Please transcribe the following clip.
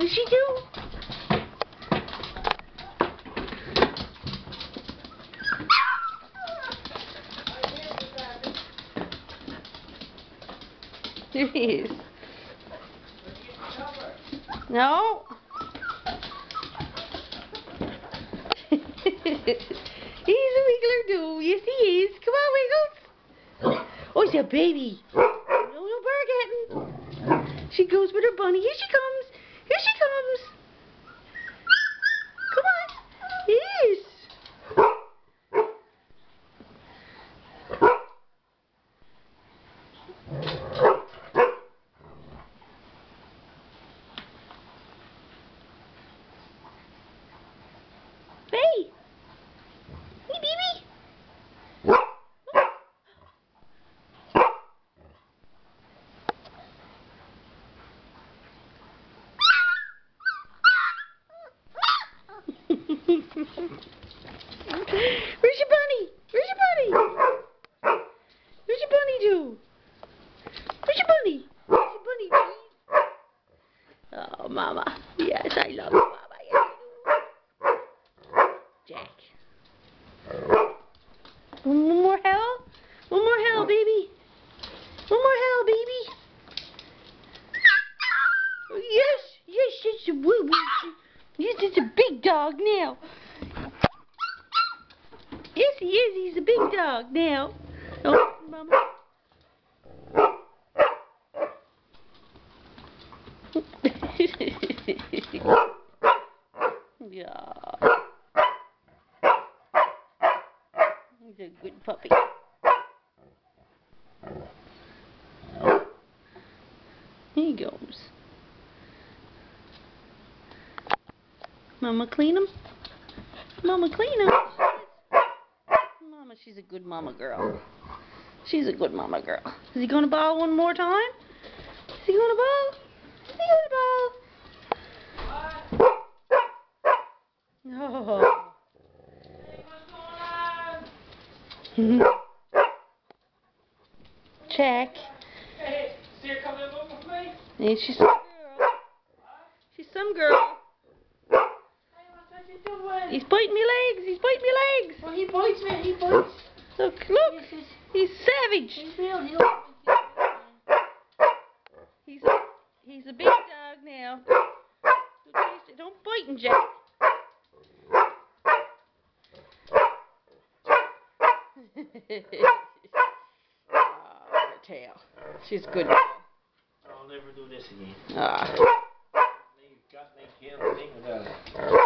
What'd she do? There he is. No. He's a wiggler too. Yes, he is. Come on, Wiggles. Oh, he's a baby. No barking. She goes with her bunny. Here she comes. Here she comes. Come on. Yes. Hey. Hey, baby. Where's your bunny? Where's your bunny? Where's your bunny do? Where's your bunny? Where's your bunny, please? Oh, Mama. Yes, I love you, Mama. Yes, I do. Jack. One more hell? One more hell, baby. One more hell, baby. Yes, yes, it's a woo-woo. Yes, it's a big dog now. Yes, he is. He's a big dog now. Oh, Mama. Yeah. He's a good puppy. Here he goes. Mama, clean him. Mama, clean him. Mama, she's a good mama girl. She's a good mama girl. Is he going to bawl one more time? Is he going to bawl? Is he going to bawl? Oh. Check. Hey, see her coming up with me? Yeah, she's some girl. She's some girl. Hey, what are you doing? He's biting me legs. He's biting me legs. Well, he bites me. He bites. Look, look. He's savage. He's real. He's a big dog now. Don't bite him, Jack. Oh, her tail. She's good. I'll never do this again. Ah. You've got me killed.